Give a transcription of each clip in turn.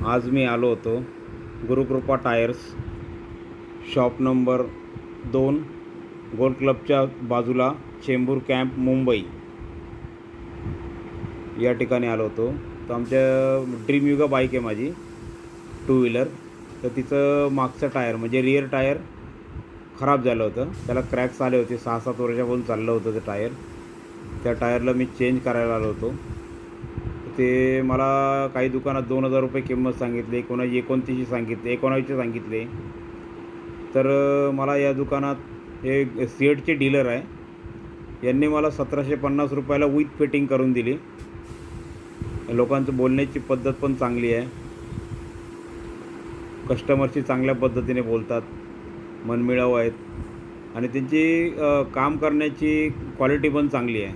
आज मी आलो होतो गुरुकृपा टायर्स शॉप नंबर 2 गोल क्लबच्या बाजूला चेंबूर कॅम्प मुंबई या ठिकाणी आलो होतो. तर आमच्या ड्रीम युगा बाईक आहे माझी टू व्हीलर. तर तिचं मागचं टायर म्हणजे रिअर टायर खराब झालं होतं, त्याला क्रॅक्स आले होते. 6-7 वर्षापासून चाललं होतं ते टायर. त्या टायरला मी चेंज करायला आलो होतो. ते मला काही दुकानात 2,000 रुपये किंमत सांगितली, कोणाची 29 सांगितले, 19 सांगितले. तर मला या दुकानात हे सीएटचे डीलर आहे, यांनी मला 1,750 रुपयाला विथ फिटिंग करून दिली. लोकांचं बोलण्याची पद्धत पण चांगली आहे, कस्टमरशी चांगल्या पद्धतीने बोलतात, मनमिळाऊ आहेत आणि त्यांची काम करण्याची क्वालिटी पण चांगली आहे.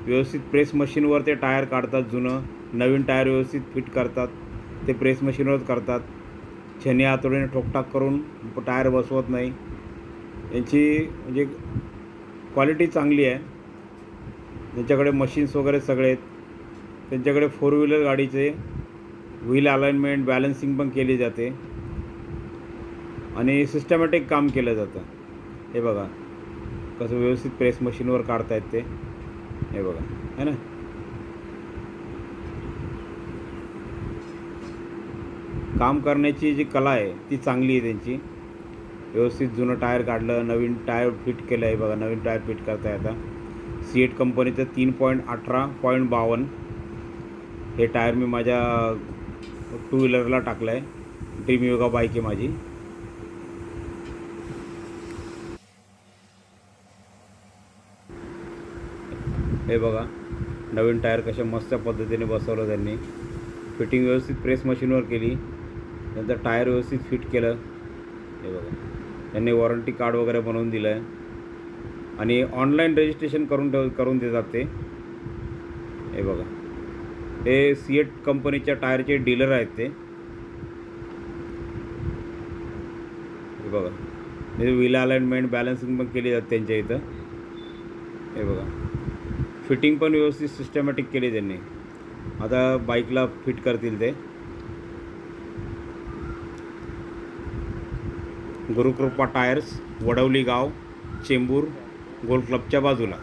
व्यवस्थित प्रेस मशीनवर ते टायर काढतात, जुनं नवीन टायर व्यवस्थित फिट करतात. ते प्रेस मशीनवरच करतात, छेनी हातोडीने ठोकठाक करून टायर बसवत नाही. यांची म्हणजे क्वालिटी चांगली आहे. त्यांच्याकडे मशीन्स वगैरे सगळे आहेत. त्यांच्याकडे 4 व्हीलर गाडीचे व्हील अलाइनमेंट बॅलन्सिंग पण केली जाते आणि सिस्टमॅटिक काम केलं जातं. हे बघा कसं व्यवस्थित प्रेस मशीनवर काढतायत ते, हे बघा है ना. काम करण्याची जी कला आहे ती चांगली आहे त्यांची. व्यवस्थित जुनं टायर काढलं, नवीन टायर फिट केलं आहे. बघा नवीन टायर फिट करताय आता. सीएट कंपनीचं 3.18.52 हे टायर मी माझ्या टू व्हीलरला टाकलं आहे. ड्रीम योगा बाईक आहे माझी. हे बघा नवीन टायर कशा मस्त पद्धतीने बसवलं त्यांनी. फिटिंग व्यवस्थित प्रेस मशीनवर केली, नंतर टायर व्यवस्थित फिट केलं. हे बघा त्यांनी वॉरंटी कार्ड वगैरे बनवून दिलं आहे आणि ऑनलाईन रजिस्ट्रेशन करून देतात ते. हे बघा हे सीएट कंपनीच्या टायरचे डीलर आहेत ते. हे बघा हे व्हील अलाइनमेंट बॅलन्सिंग पण केली जाते त्यांच्या इथं. हे बघा फिटिंग पण व्यवस्थित सिस्टमॅटिक केली त्यांनी. आता बाईकला फिट करतील ते. गुरुकृपा टायर्स, वडवली गाव, चेंबूर गोल क्लबच्या बाजूला.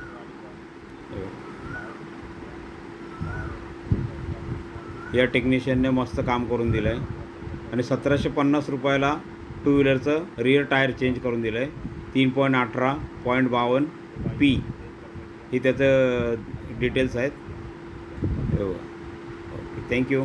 या टेक्निशियनने मस्त काम करून दिलं आहे आणि 1,750 रुपयाला टू व्हीलरचं रिअर टायर चेंज करून दिलं आहे. 3.18.52 P ही त्याचं डिटेल्स आहेत. Okay, thank you.